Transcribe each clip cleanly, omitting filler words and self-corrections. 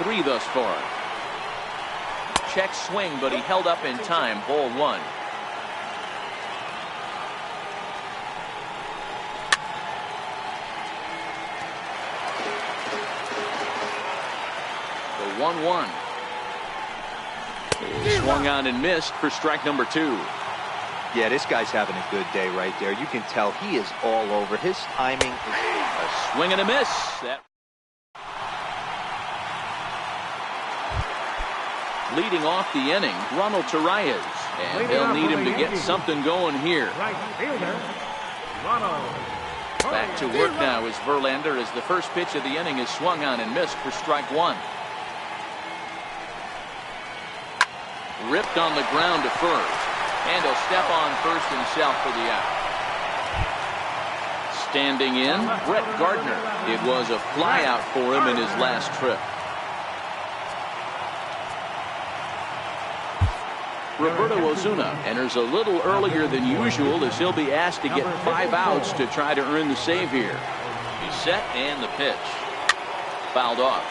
3 thus far. Check swing, but he held up in time. Ball 1. The 1-1. Swung on and missed for strike number 2. Yeah, this guy's having a good day right there. You can tell he is all over. His timing is... A swing and a miss. Leading off the inning, Ronald Torreyes. And they'll need him to get something going here. Back to work now is Verlander as the first pitch of the inning is swung on and missed for strike 1. Ripped on the ground to first. And he'll step on first himself for the out. Standing in, Brett Gardner. It was a flyout for him in his last trip. Roberto Osuna enters a little earlier than usual as he'll be asked to get 5 outs to try to earn the save here. He's set and the pitch. Fouled off.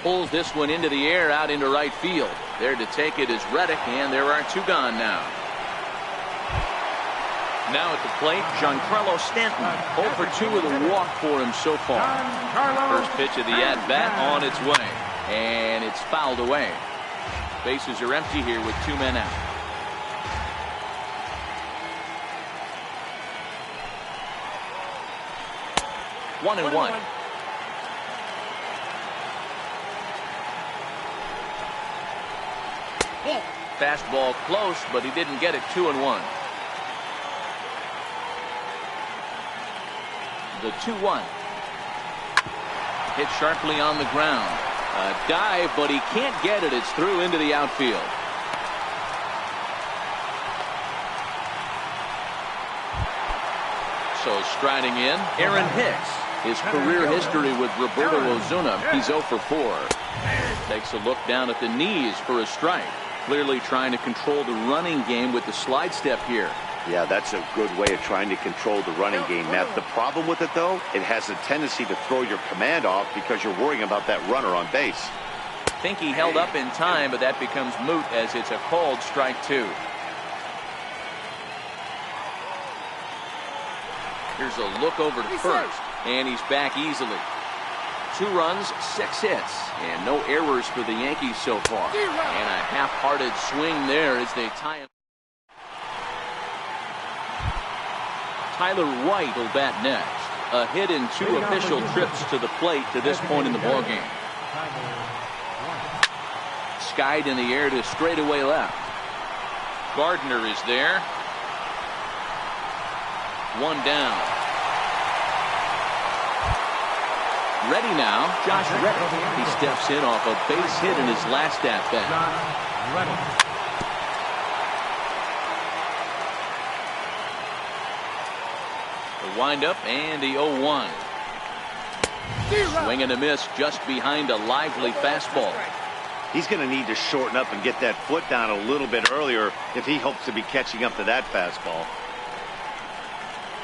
Pulls this one into the air out into right field. There to take it is Reddick, and there are 2 gone now. Now at the plate, Giancarlo Stanton. 0 for 2 with a walk for him so far. First pitch of the at-bat on its way. And it's fouled away. Bases are empty here with 2 men out. One and one. Fastball close, but he didn't get it. 2-1. The 2-1. Hit sharply on the ground. A dive, but he can't get it. It's through into the outfield. So striding in, Aaron Hicks. His career history with Roberto Osuna, he's 0 for 4. Takes a look down at the knees for a strike. Clearly trying to control the running game with the slide step here. Yeah, that's a good way of trying to control the running game, Matt. The problem with it, though, it has a tendency to throw your command off because you're worrying about that runner on base. Think he held up in time, but that becomes moot as it's a called strike 2. Here's a look over to first, and he's back easily. 2 runs, 6 hits, and no errors for the Yankees so far. And a half-hearted swing there as they tie him. Tyler White will bat next. A hit in 2 official trips to the plate to this point in the ballgame. Skied in the air to straightaway left. Gardner is there. 1 down. Ready now, Josh Reddick. He steps in off a base hit in his last at-bat. The windup and the 0-1. Swing and a miss just behind a lively fastball. He's going to need to shorten up and get that foot down a little bit earlier if he hopes to be catching up to that fastball.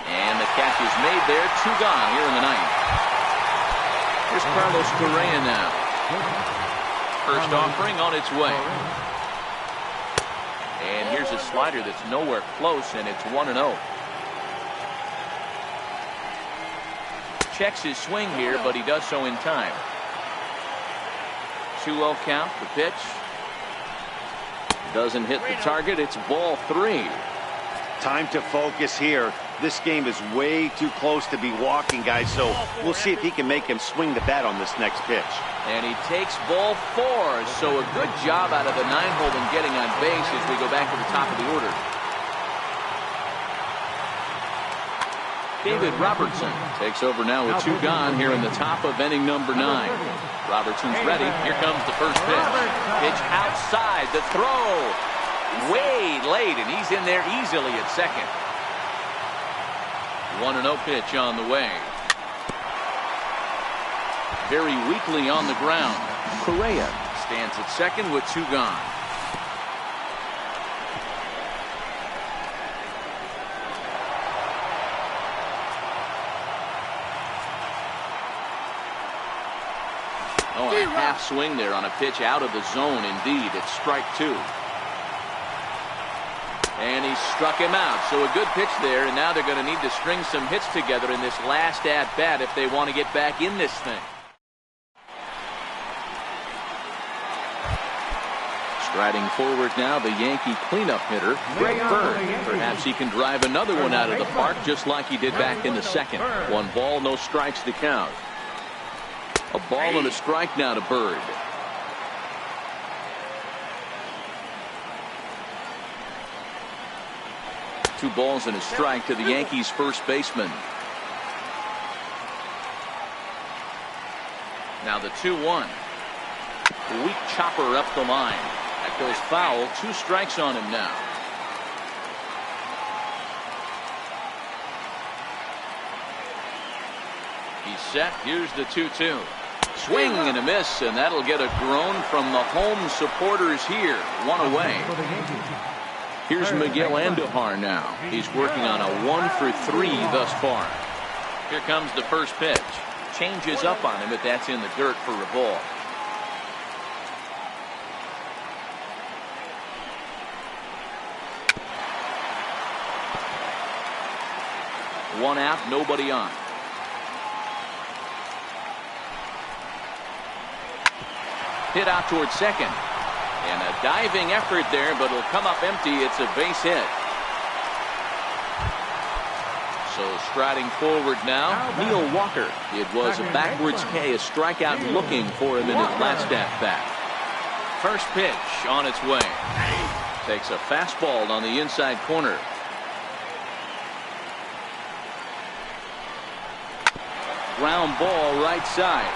And the catch is made there. 2 gone here in the 9th. Here's Carlos Correa now. First offering on its way. And here's a slider that's nowhere close, and it's 1-0. Checks his swing here, but he does so in time. 2-0 count. The pitch doesn't hit the target. It's ball 3. Time to focus here. This game is way too close to be walking, guys, so we'll see if he can make him swing the bat on this next pitch. And he takes ball 4, so a good job out of the 9-hole in getting on base as we go back to the top of the order. David Robertson takes over now with 2 gone here in the top of inning number 9. Robertson's ready. Here comes the first pitch. Pitch outside. The throw way late, and he's in there easily at second. 1-0 pitch on the way. Very weakly on the ground. Correa stands at second with 2 gone. half swing there on a pitch out of the zone. Indeed, it's strike 2. And he struck him out. So a good pitch there, and now they're going to need to string some hits together in this last at-bat if they want to get back in this thing. Striding forward now, the Yankee cleanup hitter, Greg Bird. Perhaps he can drive another one out of the park just like he did back in the second. 1 ball, no strikes to count. A ball and a strike now to Bird. Two balls and a strike to the Yankees first baseman. Now the 2-1. Weak chopper up the line. That goes foul. 2 strikes on him now. He's set. Here's the 2-2. Swing and a miss, and that'll get a groan from the home supporters here. 1 away. Here's Miguel Andujar now. He's working on a 1-for-3 thus far. Here comes the first pitch. Changes up on him, but that's in the dirt for a ball. 1 out, nobody on. Hit out towards second. And a diving effort there, but it'll come up empty. It's a base hit. So striding forward now, Neil Walker. It was a backwards K, a strikeout looking for him in his last at-bat. First pitch on its way. Takes a fastball on the inside corner. Ground ball right side.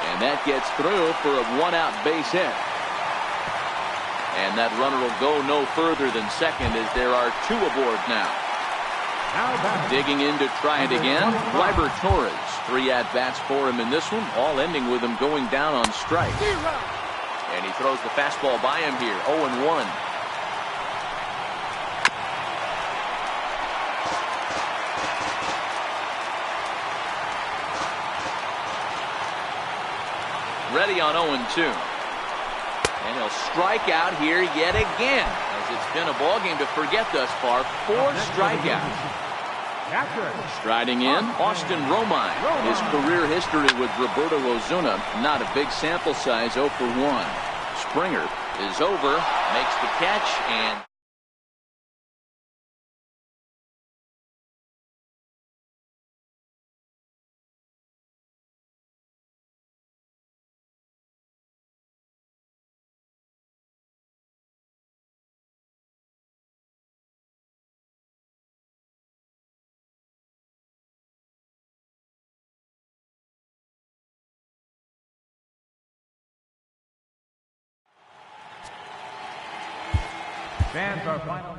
And that gets through for a 1-out base hit. And that runner will go no further than second as there are 2 aboard now. Digging in to try it again, Gleyber Torres. 3 at-bats for him in this one, all ending with him going down on strikes. And he throws the fastball by him here, 0-1. Ready on 0-2. And he'll strike out here yet again, as it's been a ballgame to forget thus far. 4 strikeouts. Striding in, Austin Romine. His career history with Roberto Ozuna, not a big sample size, 0-for-1. Springer is over, makes the catch, and fans are final.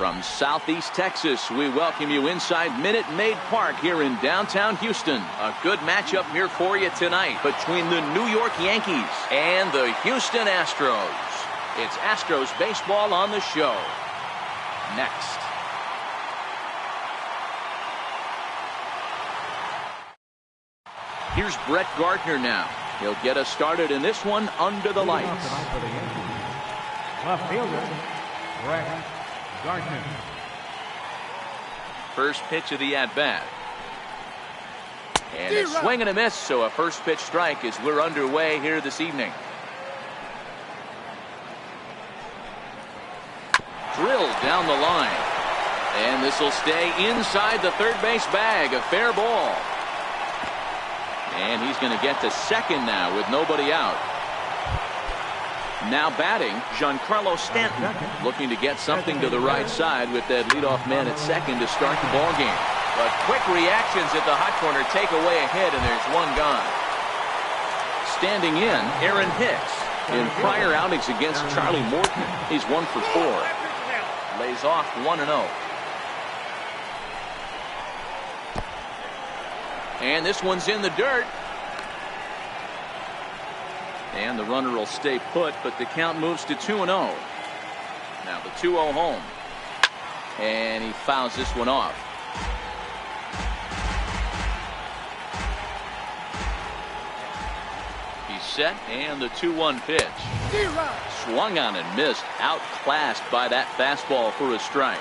From Southeast Texas, we welcome you inside Minute Maid Park here in downtown Houston. A good matchup here for you tonight between the New York Yankees and the Houston Astros. It's Astros baseball on the show. Next. Here's Brett Gardner now. He'll get us started in this one under the lights. Left fielder, Brett Gardner. First pitch of the at-bat. And a swing and a miss, so a first pitch strike as we're underway here this evening. Drilled down the line. And this will stay inside the third base bag. A fair ball. And he's going to get to second now with nobody out. Now batting, Giancarlo Stanton, looking to get something to the right side with that leadoff man at second to start the ball game. But quick reactions at the hot corner take away a hit, and there's one gone. Standing in, Aaron Hicks. In prior outings against Charlie Morton, he's 1 for 4. Lays off 1-0. And this one's in the dirt. And the runner will stay put, but the count moves to 2-0. Now the 2-0 home. And he fouls this one off. He's set, and the 2-1 pitch. Swung on and missed. Outclassed by that fastball for a strike.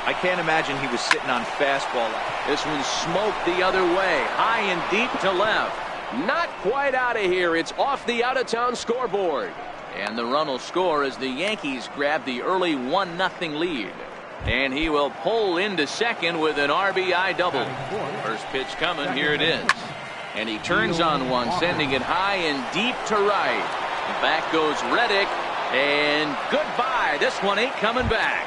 I can't imagine he was sitting on fastball. This one smoked the other way, high and deep to left. Not quite out of here. It's off the out-of-town scoreboard. And the run will score as the Yankees grab the early 1-0 lead. And he will pull into second with an RBI double. First pitch coming. Here it is. And he turns on one, sending it high and deep to right. Back goes Reddick. And goodbye. This one ain't coming back.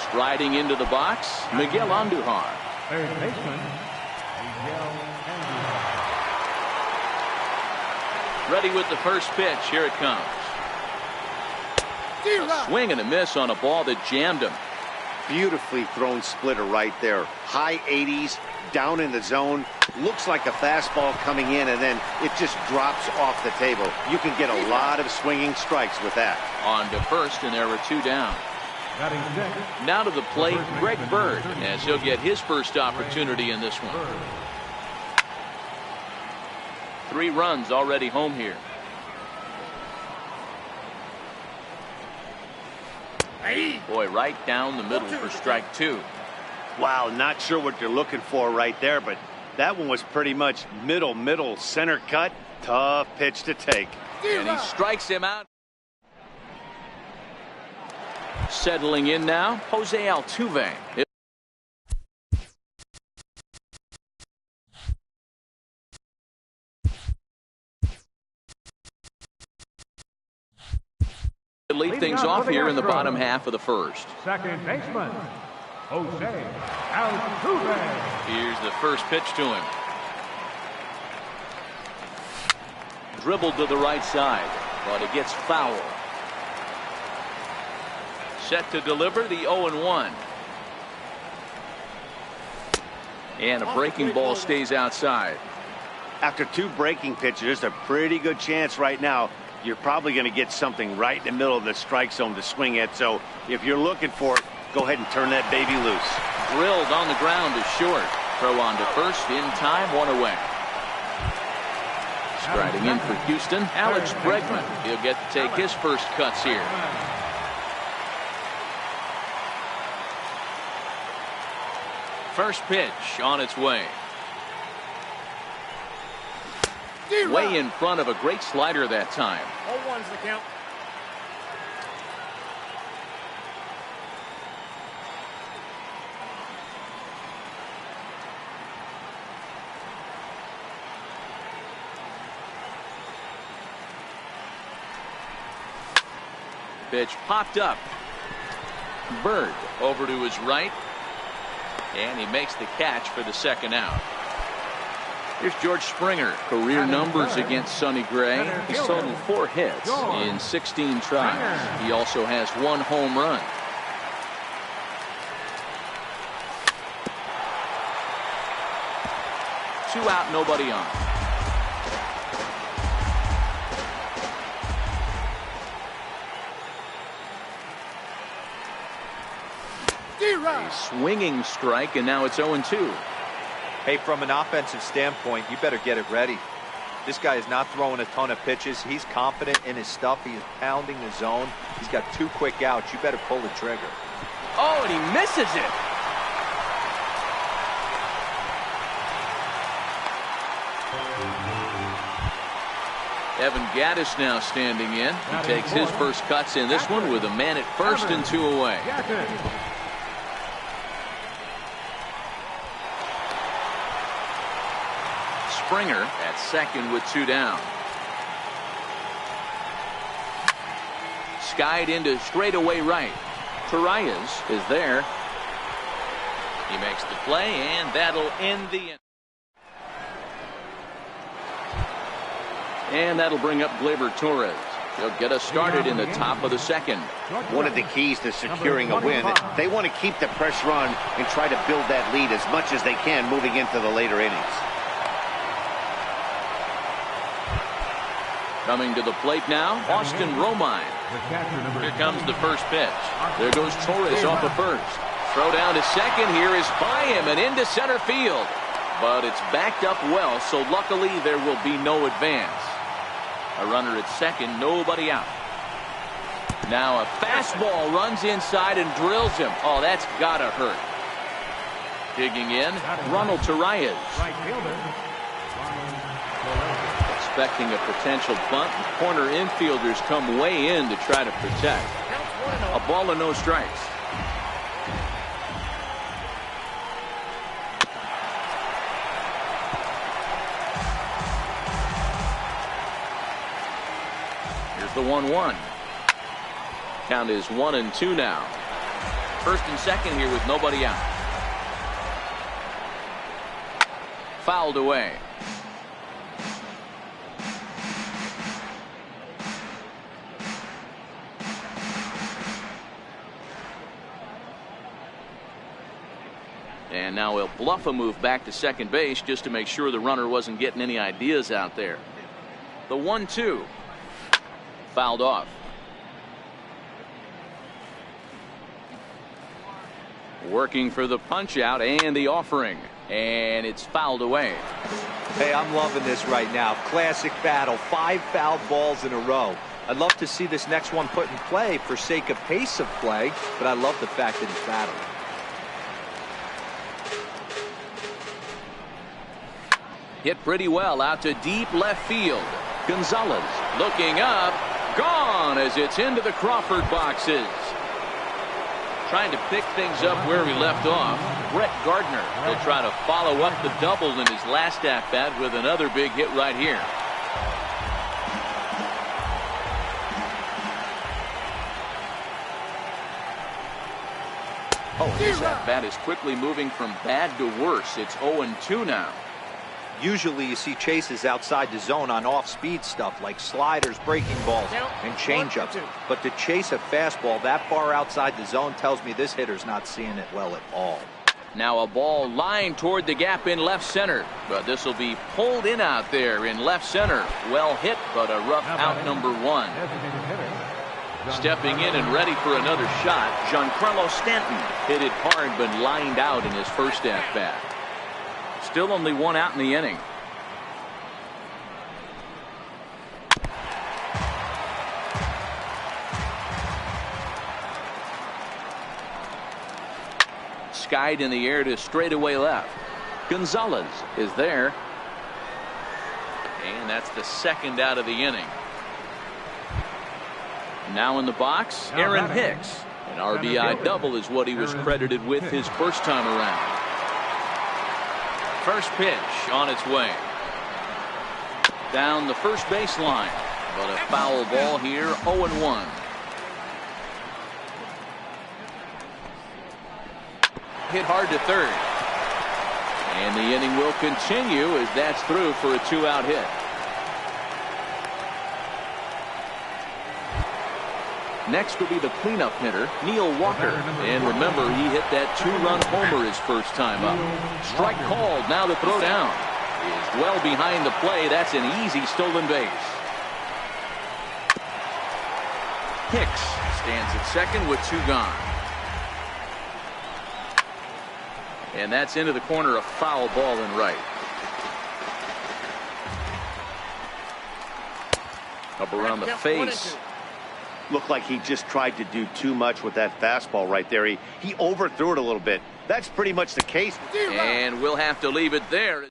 Striding into the box, Miguel Andujar. Third baseman, Miguel Andujar. Ready with the first pitch. Here it comes. A swing and a miss on a ball that jammed him. Beautifully thrown splitter right there. High 80s, down in the zone. Looks like a fastball coming in, and then it just drops off the table. You can get a lot of swinging strikes with that. On to first, and there were 2 down. Now to the plate, Greg Bird, as he'll get his first opportunity in this one. 3 runs already home here. Boy, right down the middle for strike 2. Wow, not sure what you're looking for right there, but that one was pretty much middle, center cut. Tough pitch to take. And he strikes him out. Settling in now, Jose Altuve. Lead things off here in the bottom half of the first. Second baseman, Jose Altuve. Here's the first pitch to him. Dribbled to the right side, but it gets foul. Set to deliver the 0-1. And a breaking ball stays outside. After 2 breaking pitches, there's a pretty good chance right now you're probably going to get something right in the middle of the strike zone to swing at. So if you're looking for it, go ahead and turn that baby loose. Drilled on the ground is short. Throw on to first, in time, 1 away. Striding in for Houston, Alex Bregman. He'll get to take his first cuts here. First pitch on its way. Way in front of a great slider that time. 0-1's the count. Pitch popped up. Bird over to his right. And he makes the catch for the second out. Here's George Springer. Career numbers against Sonny Gray. He's totaled 4 hits in 16 tries. He also has 1 home run. 2 out, nobody on. A swinging strike, and now it's 0-2. Hey, from an offensive standpoint, you better get it ready. This guy is not throwing a ton of pitches. He's confident in his stuff. He is pounding the zone. He's got 2 quick outs. You better pull the trigger. Oh, and he misses it. Evan Gaddis now standing in. He takes his first cuts in this one with a man at first and 2 away. Springer at second with 2 down. Skied into straightaway right. Torreyes is there. He makes the play, and that'll end the inning. And that'll bring up Gleyber Torres. He'll get us started in the top of the second. One of the keys to securing a win, they want to keep the pressure on and try to build that lead as much as they can moving into the later innings. Coming to the plate now, Austin Romine. Here comes the first pitch. There goes Torres off of first. Throw down to second here is by him and into center field. But it's backed up well, so luckily there will be no advance. A runner at second, nobody out. Now a fastball runs inside and drills him. Oh, that's gotta hurt. Digging in, Ronald Torreyes. Expecting a potential bunt. Corner infielders come way in to try to protect. A ball and no strikes. Here's the 1-1. Count is 1-2 now. First and second here with nobody out. Fouled away. And now he'll bluff a move back to second base just to make sure the runner wasn't getting any ideas out there. The 1-2. Fouled off. Working for the punch out and the offering. And it's fouled away. Hey, I'm loving this right now. Classic battle. 5 foul balls in a row. I'd love to see this next one put in play for sake of pace of play, but I love the fact that he's battling. Hit pretty well out to deep left field. Gonzalez looking up. Gone as it's into the Crawford boxes. Trying to pick things up where we left off. Brett Gardner will try to follow up the double in his last at-bat with another big hit right here. Oh, his at-bat is quickly moving from bad to worse. It's 0-2 now. Usually you see chases outside the zone on off-speed stuff like sliders, breaking balls, and changeups. But to chase a fastball that far outside the zone tells me this hitter's not seeing it well at all. Now a ball lined toward the gap in left center. But this will be pulled in out there in left center. Well hit, but a rough out number 1. Stepping in and ready for another shot, Giancarlo Stanton hit it hard but lined out in his first at-bat. Still only 1 out in the inning. Skied in the air to straightaway left. Gonzalez is there. And that's the 2nd out of the inning. Now in the box, Aaron Hicks. An RBI double is what he was credited with his first time around. First pitch on its way. Down the first baseline. But a foul ball here, 0-1. Hit hard to third. And the inning will continue as that's through for a 2-out hit. Next will be the cleanup hitter, Neil Walker. And remember, he hit that 2-run homer his first time up. Strike called, now to throw down. is well behind the play. That's an easy stolen base. Hicks stands at second with 2 gone. And that's into the corner, a foul ball in right. Up around the face. Looked like he just tried to do too much with that fastball right there. He overthrew it a little bit. That's pretty much the case. And we'll have to leave it there.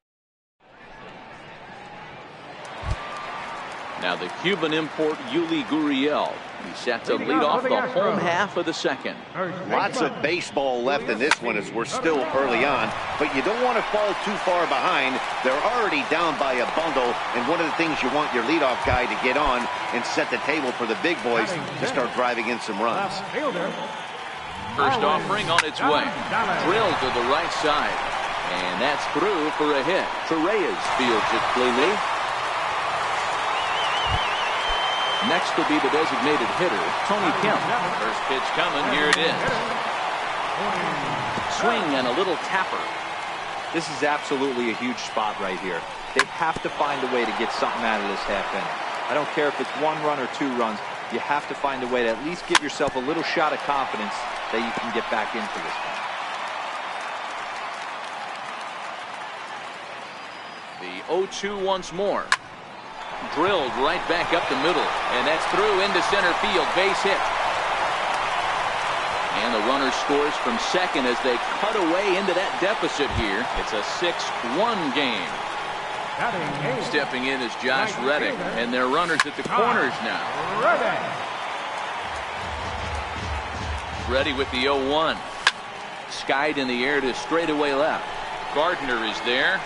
Now the Cuban import Yuli Gurriel. He's set to lead off the home half of the second. Lots of baseball left in this one as we're still early on, but you don't want to fall too far behind. They're already down by a bundle, and one of the things you want your leadoff guy to get on and set the table for the big boys to start driving in some runs. First offering on its way. Drilled to the right side. And that's through for a hit. Torreyes fields it cleanly. Next will be the designated hitter, Tony Kemp. First pitch coming. Here it is. Swing and a little tapper. This is absolutely a huge spot right here. They have to find a way to get something out of this half inning. I don't care if it's 1 run or 2 runs. You have to find a way to at least give yourself a little shot of confidence that you can get back into this one. The 0-2 once more. Drilled right back up the middle, and that's through into center field. Base hit. And the runner scores from second as they cut away into that deficit here. It's a 6-1 game. Stepping in is Josh Reddick, and their runners at the corners now. Ready with the 0-1. Skied in the air to straightaway left. Gardner is there.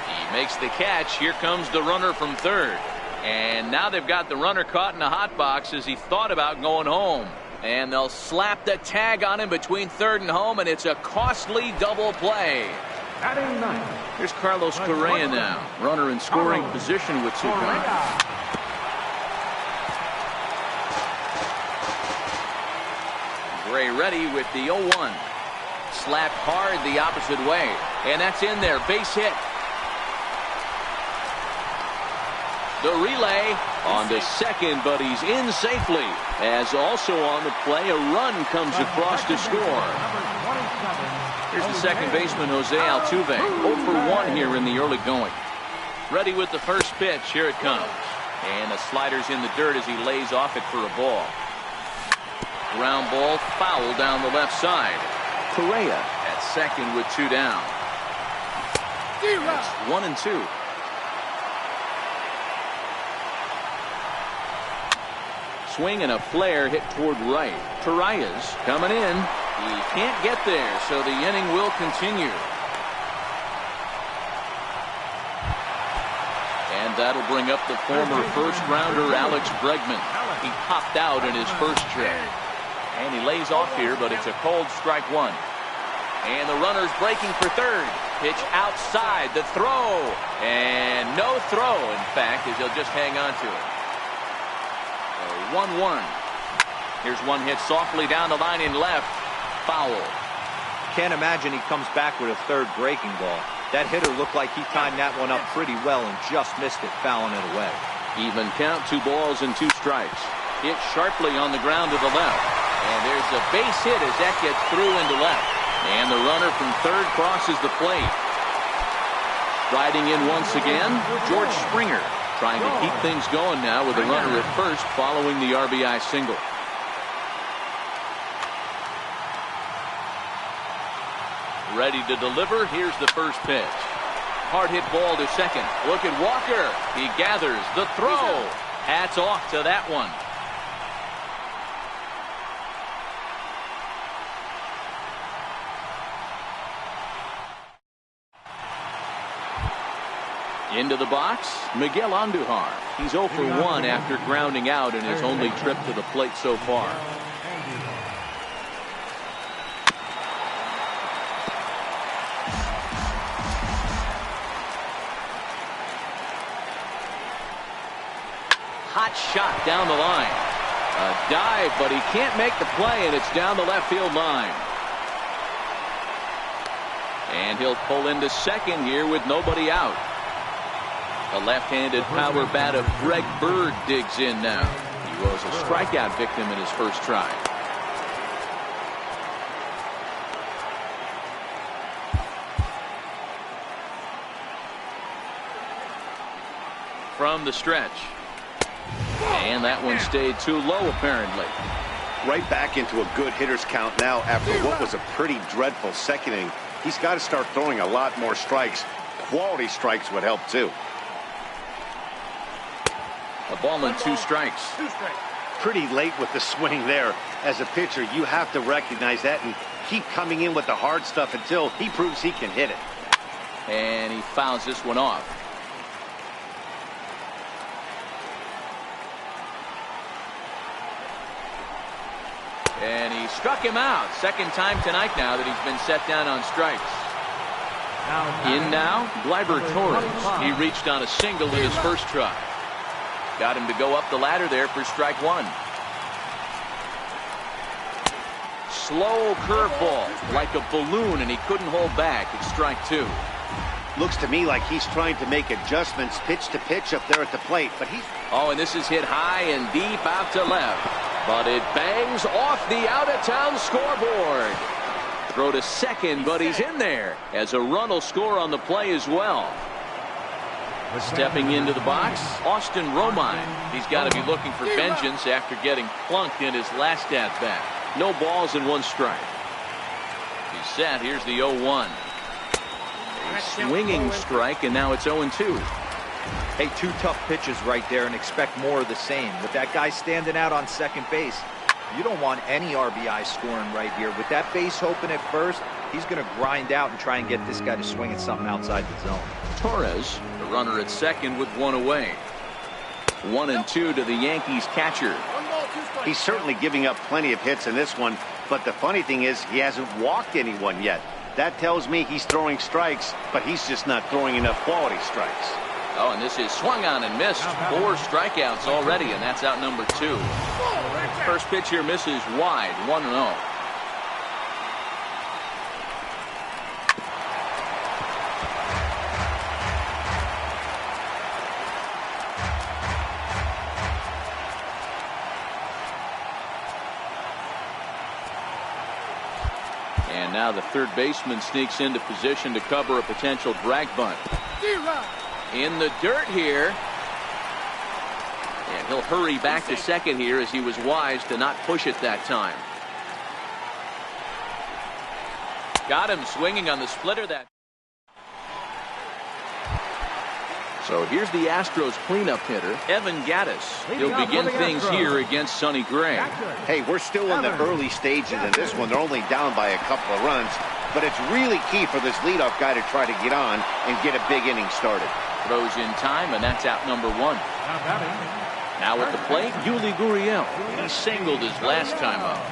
He makes the catch. Here comes the runner from third. And now they've got the runner caught in the hot box as he thought about going home. And they'll slap the tag on him between third and home, and it's a costly double play. Here's Carlos Correa now. Runner in scoring position with 2 guns. Gray ready with the 0-1. Slapped hard the opposite way. And that's in there. Base hit. The relay on to second, but he's in safely. As also on the play, a run comes across to score. Here's the second baseman, Jose Altuve. 0 for 1 here in the early going. Ready with the first pitch. Here it comes. And the slider's in the dirt as he lays off it for a ball. Ground ball foul down the left side. Correa at second with 2 down. It's 1-2. Swing and a flare hit toward right. Torreyes coming in. He can't get there, so the inning will continue. And that'll bring up the former first-rounder Alex Bregman. He popped out in his first trip. And he lays off here, but it's a cold strike 1. And the runner's breaking for third. Pitch outside, the throw. And no throw, in fact, as he'll just hang on to it. 1-1. Here's one hit softly down the line in left. Foul. Can't imagine he comes back with a third breaking ball. That hitter looked like he timed that one up pretty well and just missed it, fouling it away. Even count, 2 balls and 2 strikes. Hit sharply on the ground to the left. And there's a base hit as that gets through into left. And the runner from third crosses the plate. Riding in once again, George Springer. Trying to keep things going now with a runner at first following the RBI single. Ready to deliver. Here's the first pitch. Hard hit ball to second. Look at Walker. He gathers the throw. Hats off to that one. Into the box, Miguel Andujar. He's 0 for 1 after grounding out in his only trip to the plate so far. Hot shot down the line. A dive, but he can't make the play, and it's down the left field line. And he'll pull into second here with nobody out. The left-handed power bat of Greg Bird digs in now. He was a strikeout victim in his first try. From the stretch. And that one stayed too low, apparently. Right back into a good hitter's count now after what was a pretty dreadful second inning. He's got to start throwing a lot more strikes. Quality strikes would help, too. A ball and 2 strikes. Pretty late with the swing there. As a pitcher, you have to recognize that and keep coming in with the hard stuff until he proves he can hit it. And he fouls this one off. And he struck him out. Second time tonight now that he's been set down on strikes. In now, Gleyber Torres. He reached on a single in his first try. Got him to go up the ladder there for strike 1. Slow curveball, like a balloon, and he couldn't hold back. It's strike 2. Looks to me like he's trying to make adjustments pitch to pitch up there at the plate, but he's... Oh, and this is hit high and deep out to left. But it bangs off the out-of-town scoreboard. Throw to second, but he's in there as a run will score on the play as well. Stepping into the box, Austin Romine. He's got to be looking for vengeance after getting plunked in his last at-bat. No balls and 1 strike. He's set. Here's the 0-1. A swinging strike, and now it's 0-2. Hey, 2 tough pitches right there, and expect more of the same. With that guy standing out on second base, you don't want any RBI scoring right here. With that base open at first, he's going to grind out and try and get this guy to swing at something outside the zone. Torres, the runner at second with 1 away. 1-2 to the Yankees catcher. He's certainly giving up plenty of hits in this one, but the funny thing is he hasn't walked anyone yet. That tells me he's throwing strikes, but he's just not throwing enough quality strikes. Oh, and this is swung on and missed. 4 strikeouts already, and that's out number 2. First pitch here misses wide, 1-0. And now the third baseman sneaks into position to cover a potential drag bunt. In the dirt here. And he'll hurry back to second here as he was wise to not push it that time. Got him swinging on the splitter that. So here's the Astros cleanup hitter, Evan Gattis. He'll begin things here against Sonny Gray. Hey, we're still in the early stages in this one. They're only down by a couple of runs, but it's really key for this leadoff guy to try to get on and get a big inning started. Throws in time, and that's out number 1. Now at the plate, Yuli Gurriel. He singled his last time up.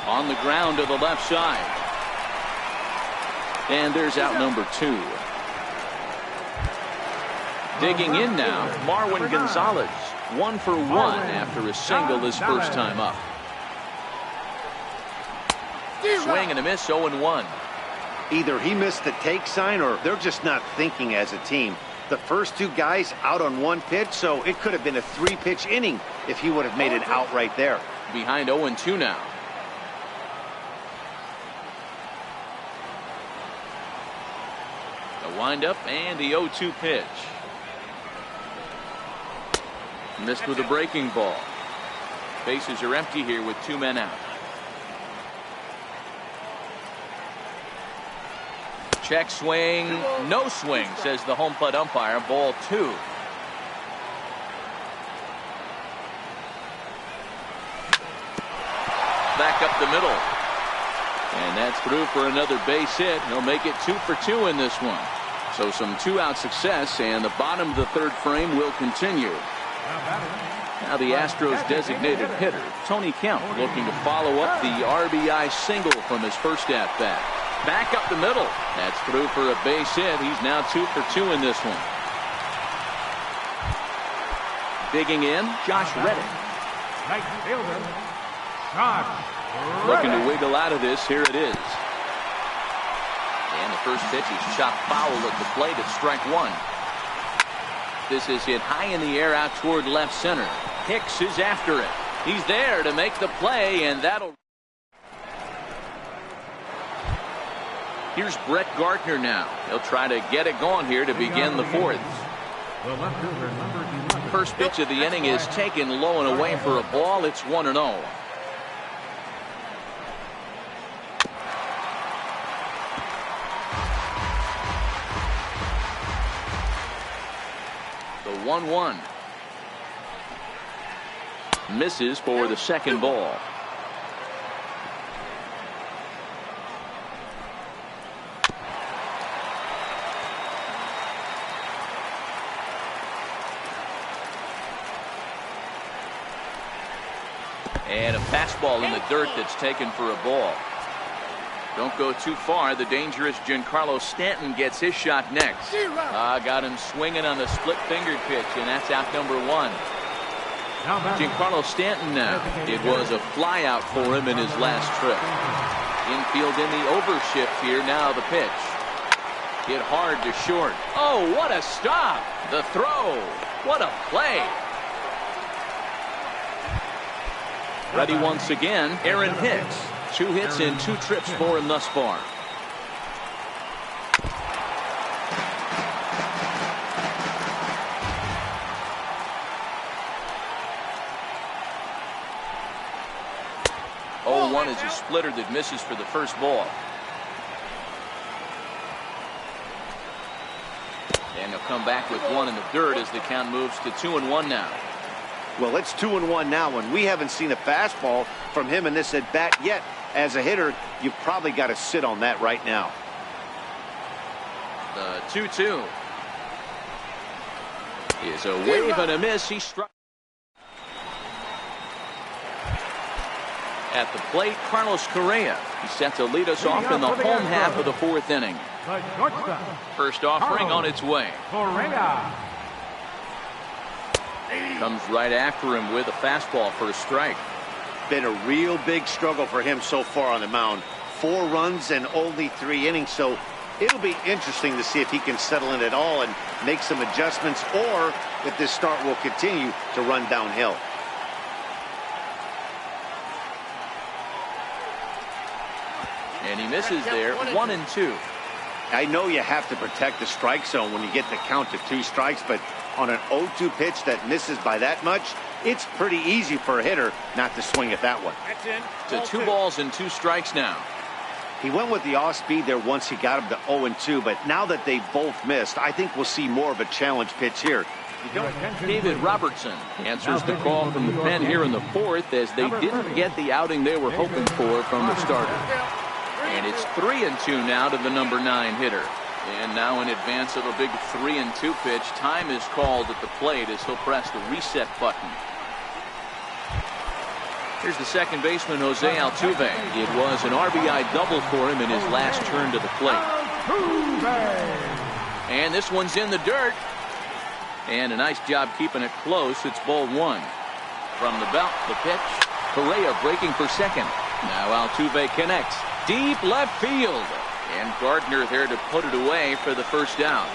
On the ground to the left side. And there's out number 2. Digging in now, Marwin Gonzalez. 1 for 1 after a single his first time up. Swing and a miss, 0-1. Either he missed the take sign or they're just not thinking as a team. The first 2 guys out on 1 pitch, so it could have been a 3-pitch inning if he would have made it out right there. Behind 0-2 now. The windup and the 0-2 pitch. Missed with a breaking ball. Bases are empty here with 2 men out. Check swing, no swing, says the home plate umpire. Ball 2. Back up the middle. And that's through for another base hit. He'll make it 2 for 2 in this one. So some 2-out success, and the bottom of the 3rd frame will continue. Now the Astros designated hitter, Tony Kemp, looking to follow up the RBI single from his first at-bat. Back up the middle. That's through for a base hit. He's now 2 for 2 in this one. Digging in, Josh Reddick. Right fielder, Josh Looking to wiggle out of this. Here it is. And the first pitch is shot foul at the plate at strike one. This is hit high in the air out toward left center. Hicks is after it. He's there to make the play, and that'll... Here's Brett Gardner now. He'll try to get it going here to begin the fourth. First pitch of the inning is taken low and away for a ball. It's 1-0. The 1-1. Misses for the second ball. And a fastball in the dirt that's taken for a ball. Don't go too far. The dangerous Giancarlo Stanton gets his shot next. Got him swinging on the split finger pitch, and that's out number one. Giancarlo Stanton now. It was a fly out for him in his last trip. Infield in the overshift here. Now the pitch. Hit hard to short. Oh, what a stop. The throw. What a play. Ready once again, Aaron Hicks. 2 hits in 2 trips for him thus far. Oh, 1 is a splitter that misses for the first ball. And he'll come back with 1 in the dirt as the count moves to 2-1 now. Well, it's 2-1 now, and we haven't seen a fastball from him in this at bat yet. As a hitter, you've probably got to sit on that right now. The 2-2 is a wave and a miss. He struck. At the plate, Carlos Correa. He's set to lead us off in the home half of the 4th inning. First offering on its way. Comes right after him with a fastball for a strike. Been a real big struggle for him so far on the mound. 4 runs and only 3 innings, so it'll be interesting to see if he can settle in at all and make some adjustments, or if this start will continue to run downhill. And he misses there. 1-2. I know you have to protect the strike zone when you get the count to 2 strikes, but on an 0-2 pitch that misses by that much, it's pretty easy for a hitter not to swing at that one. To 2 balls and 2 strikes now. He went with the off speed there once he got him to 0-2, but now that they've both missed, I think we'll see more of a challenge pitch here. David Robertson answers the call from the pen here in the 4th, as they didn't get the outing they were hoping for from the starter. And it's 3-2 now to the number 9 hitter. And now in advance of a big 3-2 pitch, time is called at the plate as he'll press the reset button. Here's the second baseman, Jose Altuve. It was an RBI double for him in his last turn to the plate. And this one's in the dirt. And a nice job keeping it close. It's ball 1. From the belt, the pitch. Correa breaking for second. Now Altuve connects. Deep left field. And Gardner there to put it away for the first out.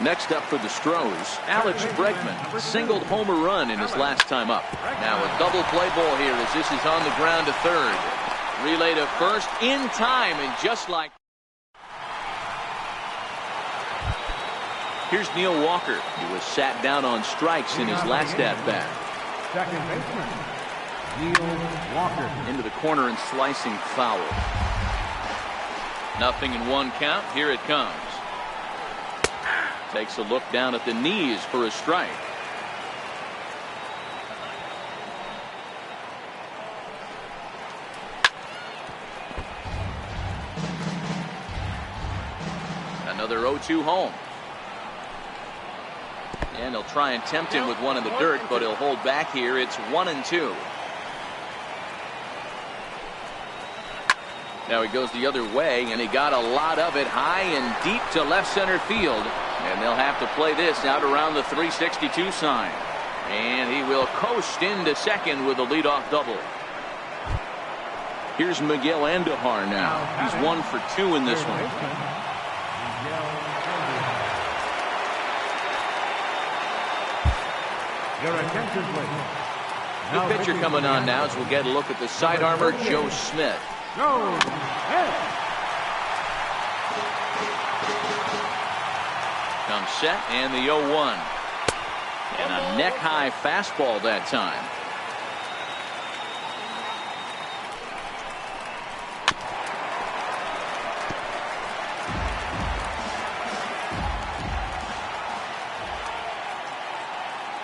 Next up for the Stros, Alex Bregman singled homer run in his last time up. Now a double play ball here as this is on the ground to third. Relay to first in time, and just like... Here's Neil Walker. He was sat down on strikes in his last at-bat. Second baseman, Neil Walker. Into the corner and slicing foul. 0-1 count. Here it comes. Takes a look down at the knees for a strike. Another 0-2 home. And he'll try and tempt him with one in the dirt, but he'll hold back here. It's 1-2. Now he goes the other way, and he got a lot of it high and deep to left center field. And they'll have to play this out around the 362 sign. And he will coast into second with a leadoff double. Here's Miguel Andujar now. He's 1 for 2 in this one. Your attention, please. The pitcher coming on now as we'll get a look at the side armor, Joe Smith. Go. Comes set and the 0-1. And a neck-high fastball that time.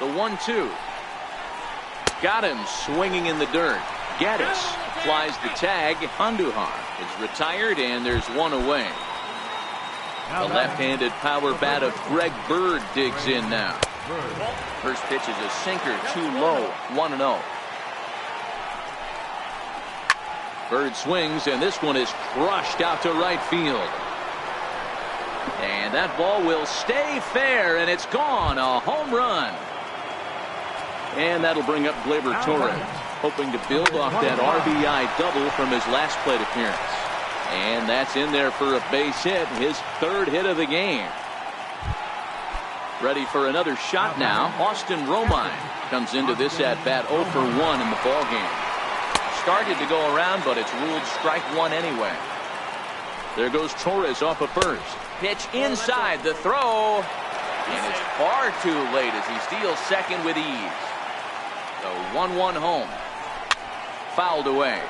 The 1-2. Got him swinging in the dirt. Gaddis flies the tag. Andujar is retired, and there's one away. The left-handed power bat of Greg Bird digs in now. First pitch is a sinker, too low. 1-0. Bird swings, and this one is crushed out to right field. And that ball will stay fair, and it's gone. A home run. And that'll bring up Gleyber Torres, hoping to build off that RBI double from his last plate appearance. And that's in there for a base hit, his 3rd hit of the game. Ready for another shot now. Austin Romine comes into this at-bat 0 for 1 in the ballgame. Started to go around, but it's ruled strike 1 anyway. There goes Torres off of first. Pitch inside, the throw. And it's far too late as he steals second with ease. The 1-1 home. Fouled away.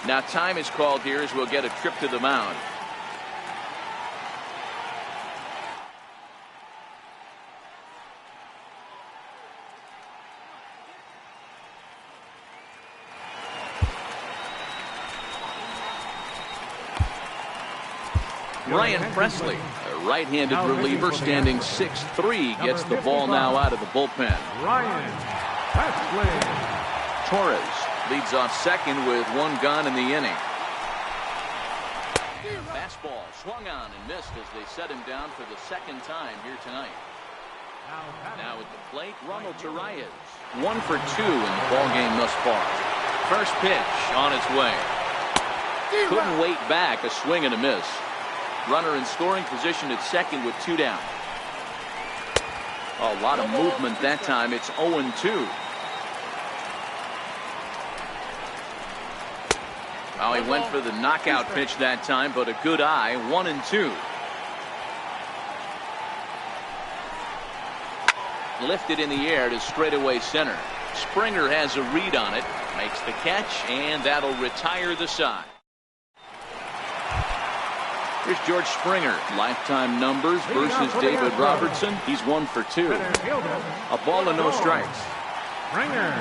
Now time is called here as we'll get a trip to the mound. Ryan Presley, a right-handed reliever standing 6'3", gets the ball now out of the bullpen. Ryan Presley. Torres leads off second with 1 gone in the inning. Fastball swung on and missed as they set him down for the 2nd time here tonight. Now at the plate, Ronald Torres. 1 for 2 in the ballgame thus far. First pitch on its way. Couldn't wait back, a swing and a miss. Runner in scoring position at second with 2 down. A lot of movement that time. It's 0-2. Well, he went for the knockout pitch that time, but a good eye. 1-2. Lifted in the air to straightaway center. Springer has a read on it, makes the catch, and that'll retire the side. Here's George Springer. Lifetime numbers versus David Robertson. He's 1 for 2. A ball and no strikes. Springer.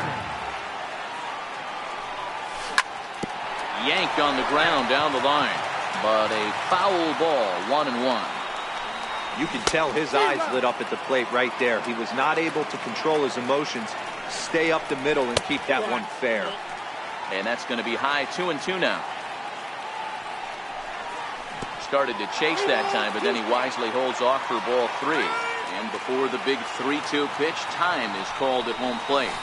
Yanked on the ground down the line, but a foul ball. 1-1. You can tell his eyes lit up at the plate right there. He was not able to control his emotions, stay up the middle, and keep that one fair. And that's going to be high. 2-2 now. started to chase that time, but then he wisely holds off for ball 3. And before the big 3-2 pitch, time is called at home plate.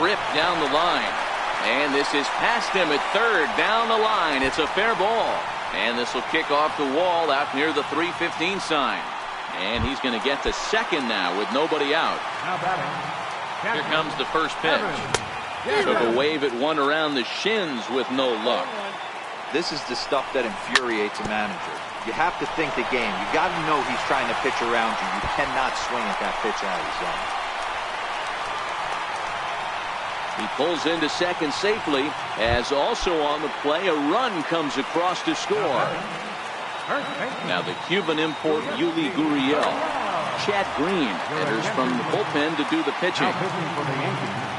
Ripped down the line. And this is past him at third, down the line. It's a fair ball. And this will kick off the wall out near the 3:15 sign. And he's going to get to second now with nobody out. Here comes the first pitch. Took a wave at one around the shins with no luck. This is the stuff that infuriates a manager. You have to think the game. You got to know he's trying to pitch around you. You cannot swing at that pitch out of the zone. He pulls into second safely, as also on the play a run comes across to score. Now the Cuban import Yuli Gurriel. Chad Green enters from the bullpen to do the pitching.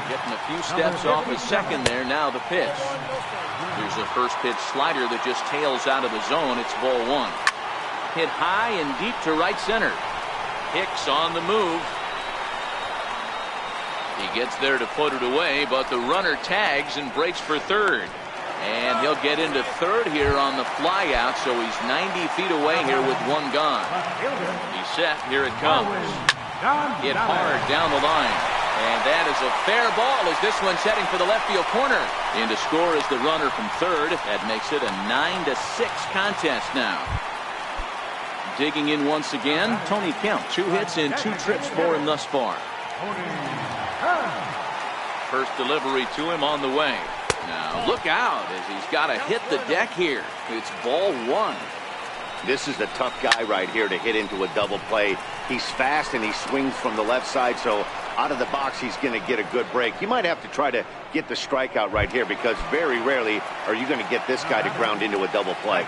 Getting a few steps off his second there. Now the pitch. Here's a first pitch slider that just tails out of the zone. It's ball 1. Hit high and deep to right center. Hicks on the move. He gets there to put it away, but the runner tags and breaks for third. And he'll get into third here on the fly out, so he's 90 feet away here with one gone. He's set. Here it comes. Hit hard down the line. And that is a fair ball as this one's heading for the left field corner. In to score is the runner from third. That makes it a 9-6 contest now. Digging in once again, Tony Kemp. 2 hits and 2 trips for him thus far. First delivery to him on the way. Now look out as he's got to hit the deck here. It's ball 1. This is a tough guy right here to hit into a double play. He's fast and he swings from the left side, so out of the box he's going to get a good break. You might have to try to get the strikeout right here, because very rarely are you going to get this guy to ground into a double play.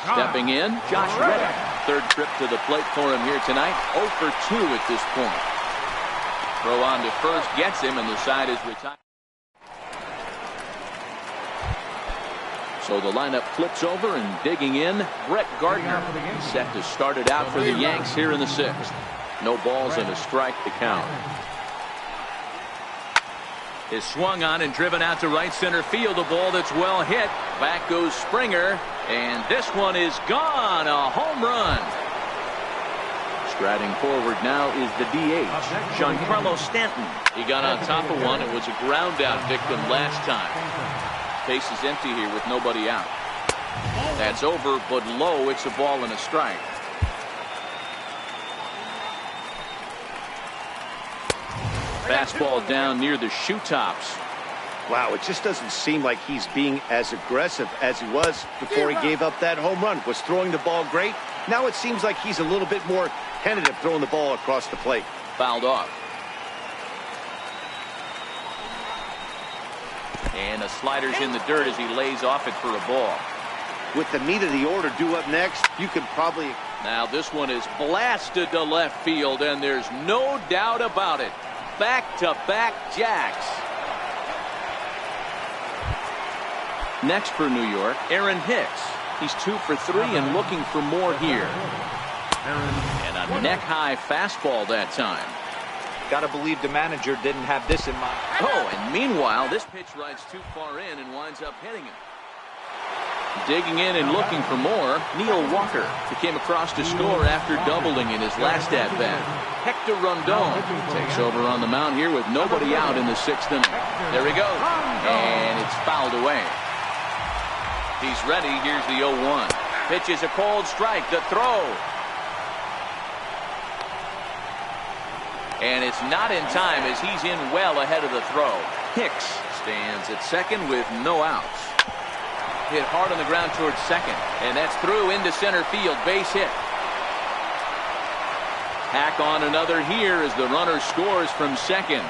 Stepping in, Josh Reddick. Third trip to the plate for him here tonight. 0 for 2 at this point. Throw on to first gets him, and the side is retired. So the lineup flips over, and digging in, Brett Gardner. Set to start it out for the Yanks here in the 6th. No balls and a strike to count. Is swung on and driven out to right center field. A ball that's well hit. Back goes Springer, and this one is gone. A home run. Striding forward now is the DH, Giancarlo Stanton. He got on top of one. It was a ground out victim last time. Base is empty here with nobody out. That's over, but low. It's a ball and a strike. Fastball down near the shoe tops. Wow, it just doesn't seem like he's being as aggressive as he was before he gave up that home run. Was throwing the ball great. Now it seems like he's a little bit more tentative throwing the ball across the plate. Fouled off. And the slider's in the dirt as he lays off it for a ball. With the meat of the order due up next, you could probably... Now this one is blasted to left field, and there's no doubt about it. Back-to-back jacks. Next for New York, Aaron Hicks. He's 2 for 3 and looking for more here. And a neck-high fastball that time. Got to believe the manager didn't have this in mind. Oh, and meanwhile, this pitch rides too far in and winds up hitting him. Digging in and looking for more, Neil Walker. He came across to score after doubling in his last at-bat. Hector Rondon takes over on the mound here with nobody out in the 6th inning. There he goes, and it's fouled away. He's ready. Here's the 0-1. Pitch is a cold strike. The throw. And it's not in time as he's in well ahead of the throw. Hicks stands at second with no outs. Hit hard on the ground towards second. And that's through into center field. Base hit. Hack on another here as the runner scores from second.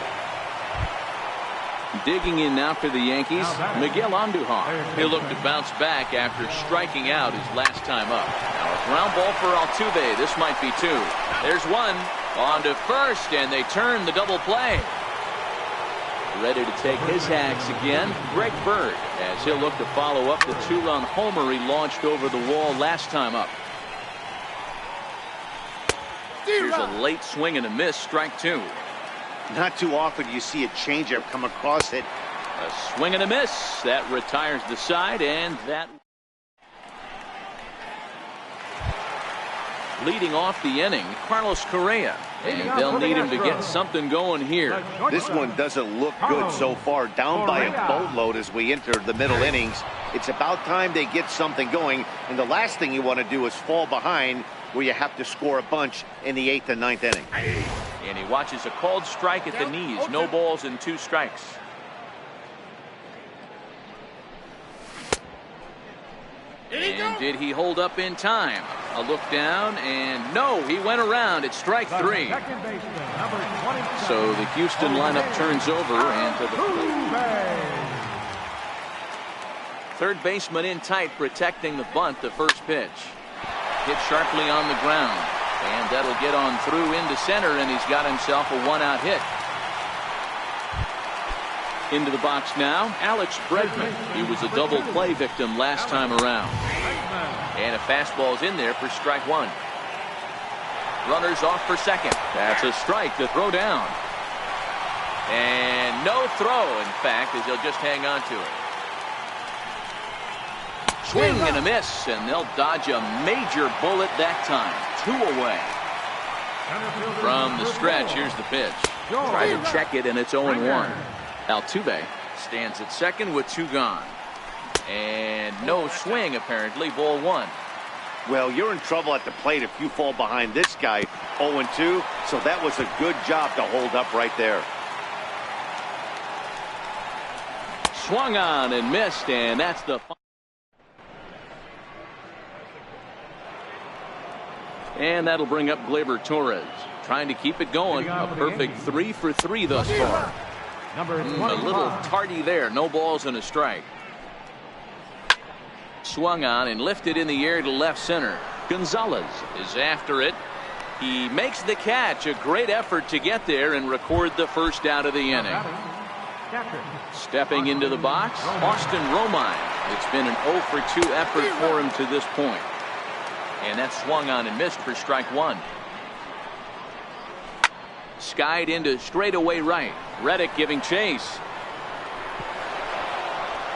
Digging in now for the Yankees, Miguel Andujar. He'll look to bounce back after striking out his last time up. Now a ground ball for Altuve. This might be 2. There's one. On to first, and they turn the double play. Ready to take his hacks again, Greg Bird, as he'll look to follow up the 2-run homer he launched over the wall last time up. Here's a late swing and a miss, strike 2. Not too often you see a changeup come across it. A swing and a miss. That retires the side, and that... leading off the inning, Carlos Correa. And they'll need him to get something going here. This one doesn't look good so far. Down by a boatload as we enter the middle innings. It's about time they get something going. And the last thing you want to do is fall behind where you have to score a bunch in the 8th and 9th inning. And he watches a called strike at the knees. No balls and 2 strikes. And did he hold up in time? A look down, and no, he went around. It's strike 3. So the Houston lineup turns over, and to the third baseman in tight, protecting the bunt. The first pitch hit sharply on the ground, and that'll get on through into center, and he's got himself a 1-out hit. Into the box now, Alex Bregman. He was a double play victim last time around. And a fastball's in there for strike 1. Runners off for second. That's a strike to throw down. And no throw, in fact, as he'll just hang on to it. Swing and a miss, and they'll dodge a major bullet that time. 2 away. From the stretch, here's the pitch. Try to check it, and it's 0-1. Altuve stands at second with 2 gone. And no swing, apparently. Ball 1. Well, you're in trouble at the plate if you fall behind this guy 0-2. So that was a good job to hold up right there. Swung on and missed, and that's the final. And that'll bring up Gleyber Torres, trying to keep it going. A perfect 3 for 3 thus far. A little tardy there. No balls and a strike. Swung on and lifted in the air to left center. Gonzalez is after it. He makes the catch. A great effort to get there and record the first out of the inning. Stepping into the box, Austin Romine. It's been an 0 for 2 effort for him to this point. And that swung on and missed for strike 1. Skied into straightaway right. Reddick giving chase.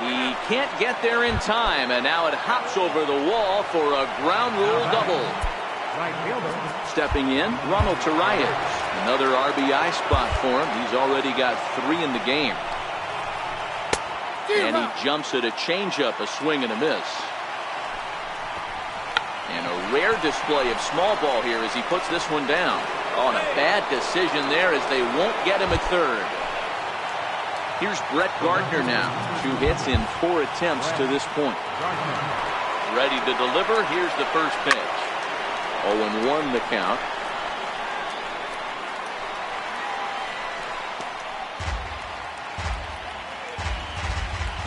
He can't get there in time, and now it hops over the wall for a ground rule double. Stepping in, Ronald Torreyes. Another RBI spot for him. He's already got 3 in the game. And he jumps at a changeup, a swing and a miss. And a rare display of small ball here as he puts this one down. On a bad decision there as they won't get him at third. Here's Brett Gardner now. 2 hits in 4 attempts to this point. Ready to deliver. Here's the first pitch. 0-1 the count.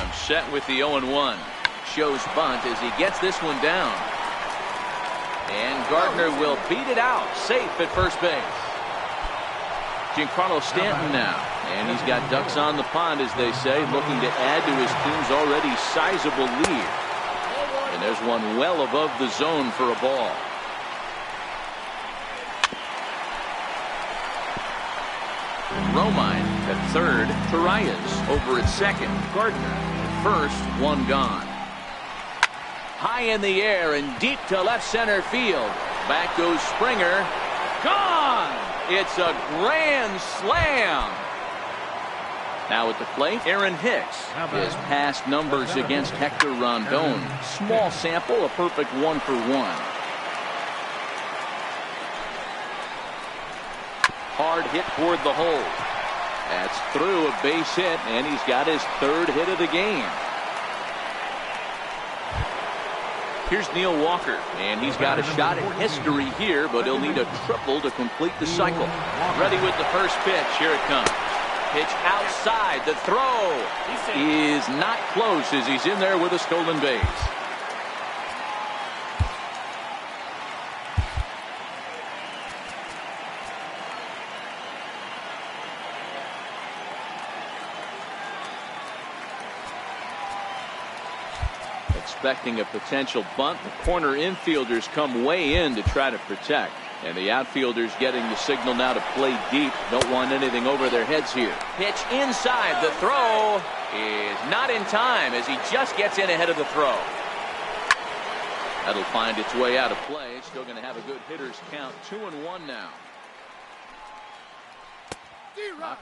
I'm set with the 0-1. Shows bunt as he gets this one down. And Gardner will beat it out. Safe at first base. Giancarlo Stanton now. And he's got ducks on the pond, as they say, looking to add to his team's already sizable lead. And there's one well above the zone for a ball. Romine at third. Torreyes over at second. Gardner at first. 1 gone. High in the air and deep to left center field. Back goes Springer. Gone! It's a grand slam. Now at the plate, Aaron Hicks. His past numbers against Hector Rondon. Small sample, a perfect 1 for 1. Hard hit toward the hole. That's through a base hit, and he's got his 3rd hit of the game. Here's Neil Walker, and he's got a shot at history here, but he'll need a triple to complete the cycle. Ready with the first pitch. Here it comes. Pitch outside. The throw is not close as he's in there with a stolen base. Expecting a potential bunt. The corner infielders come way in to try to protect. And the outfielders getting the signal now to play deep. Don't want anything over their heads here. Pitch inside. The throw is not in time as he just gets in ahead of the throw. That'll find its way out of play. Still going to have a good hitter's count. 2-1 now.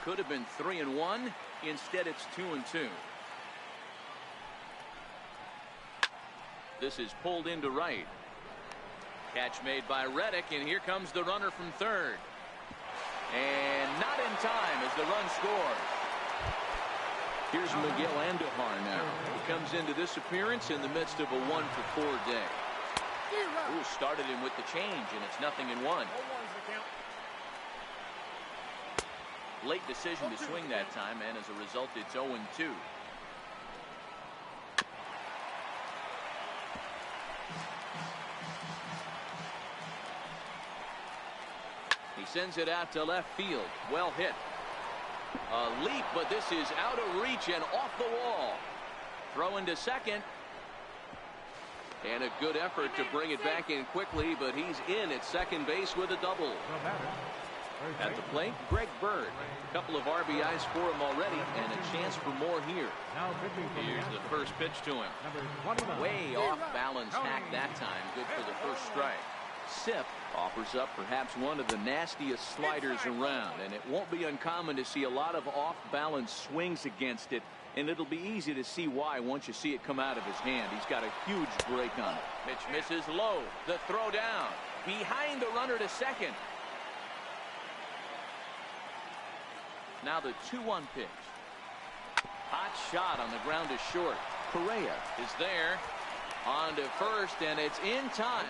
Could have been 3-1. Instead, it's 2-2. This is pulled into right. Catch made by Reddick, and here comes the runner from third. And not in time as the run scores. Here's Miguel Andujar now. He comes into this appearance in the midst of a 1-for-4 day. Ooh, started him with the change, and it's 0-1. Late decision to swing that time, and as a result, it's 0-2. He sends it out to left field. Well hit. A leap, but this is out of reach and off the wall. Throw into second. And a good effort to bring it back in quickly, but he's in at second base with a double. At the plate, Greg Bird. A couple of RBIs for him already, and a chance for more here. Here's the first pitch to him. Way off balance hack that time. Good for the first strike. Sip offers up perhaps one of the nastiest sliders around, and it won't be uncommon to see a lot of off-balance swings against it, and it'll be easy to see why once you see it come out of his hand. He's got a huge break on it. Pitch misses low. The throw down. Behind the runner to second. Now the 2-1 pitch. Hot shot on the ground to short. Correa is there. On to first, and it's in time.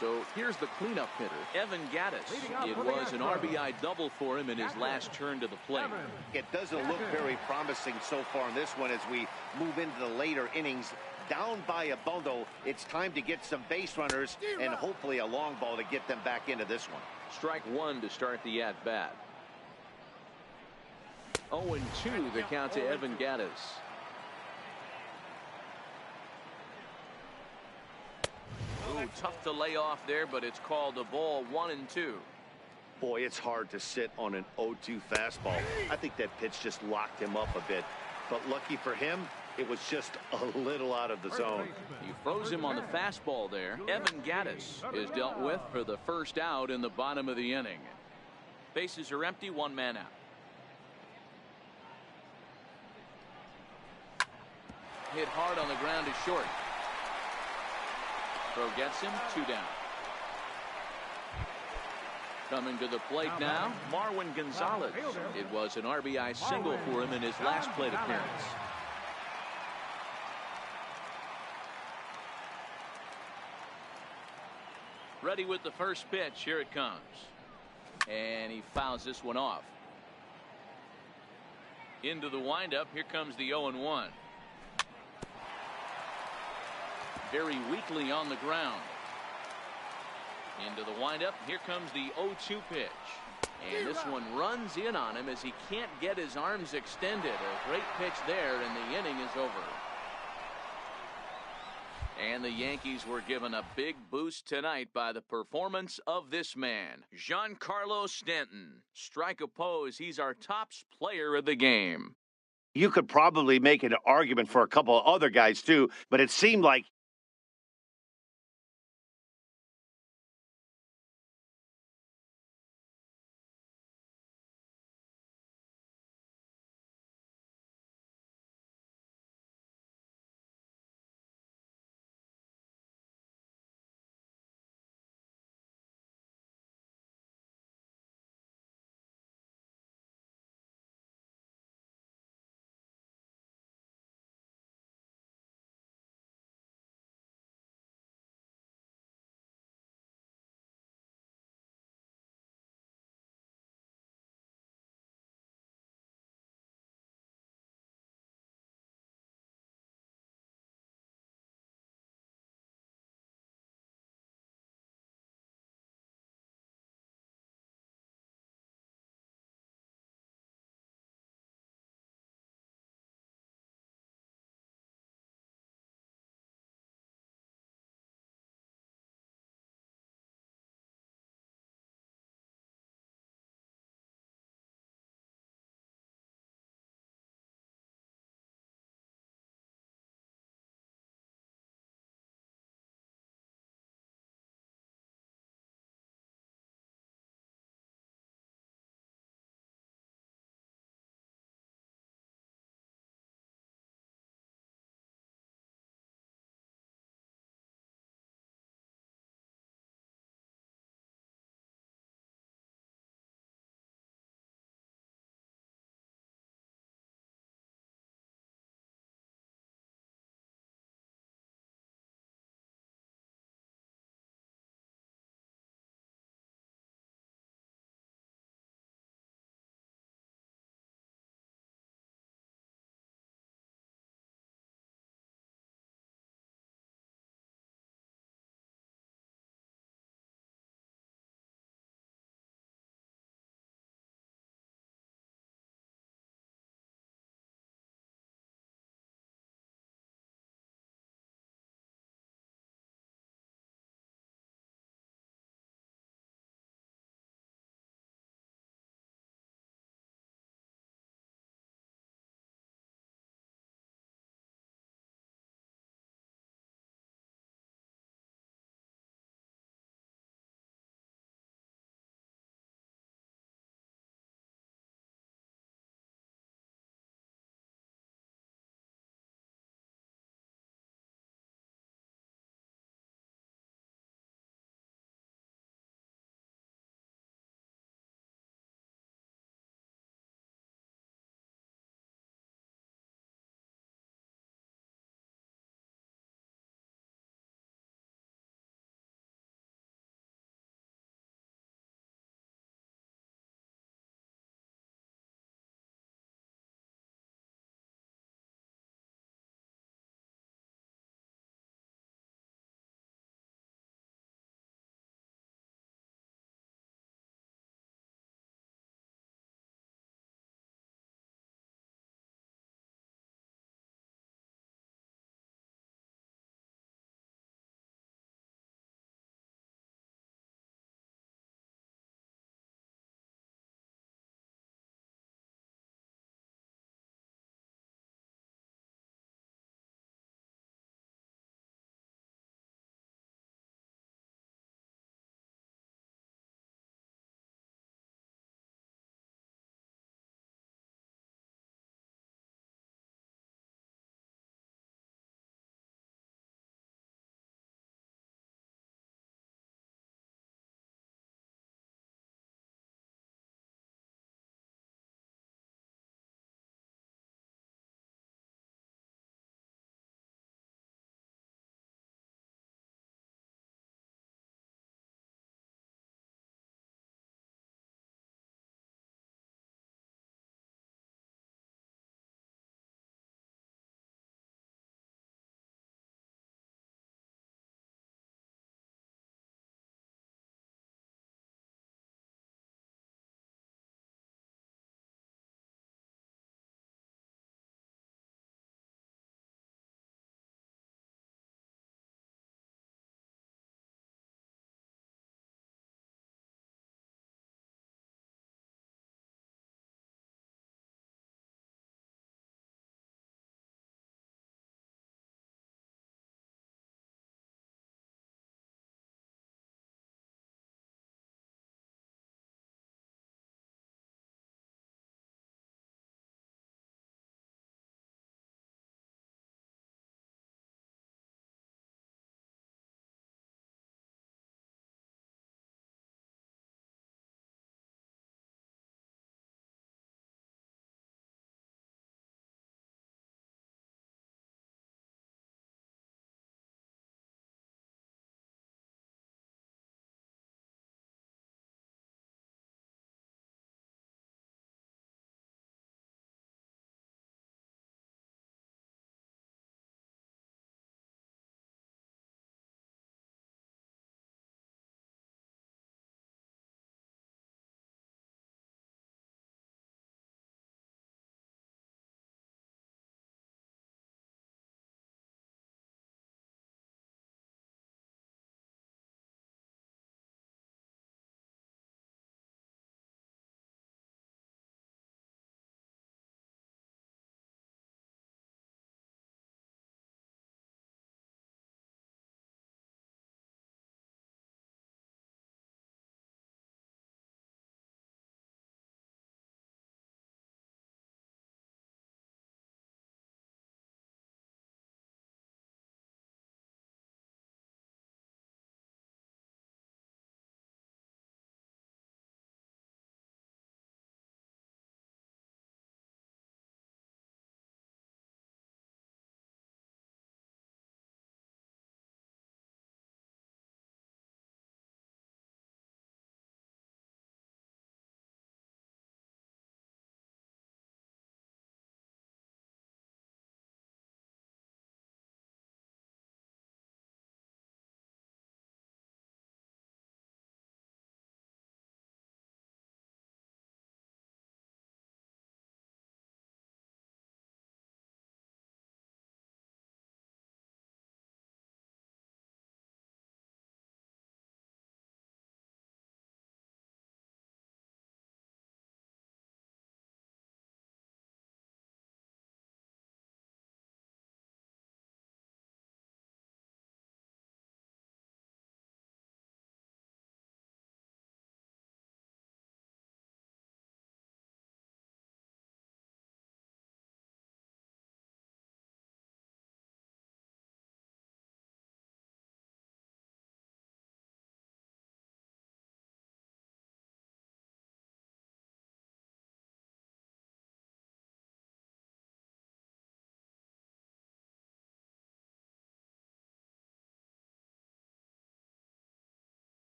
So here's the cleanup hitter, Evan Gattis. It was an RBI double for him in his last turn to the plate. It doesn't look very promising so far in this one as we move into the later innings. Down by a bundle, it's time to get some base runners and hopefully a long ball to get them back into this one. Strike one to start the at-bat. 0-2 the count to Evan Gattis. Ooh, tough to lay off there, but it's called a ball. 1-2. Boy, it's hard to sit on an 0-2 fastball. I think that pitch just locked him up a bit. But lucky for him, it was just a little out of the zone. You froze him on the fastball there. Evan Gattis is dealt with for the first out in the bottom of the inning. Bases are empty, one man out. Hit hard on the ground to short. Throw gets him, 2 down. Coming to the plate now, Marwin Gonzalez. It was an RBI single for him in his last plate appearance. Ready with the first pitch. Here it comes. And he fouls this one off. Into the windup. Here comes the 0-1. Very weakly on the ground. Into the windup. Here comes the 0-2 pitch. And this one runs in on him as he can't get his arms extended. A great pitch there, and the inning is over. And the Yankees were given a big boost tonight by the performance of this man, Giancarlo Stanton. Strike oppose, he's our top player of the game. You could probably make an argument for a couple of other guys too, but it seemed like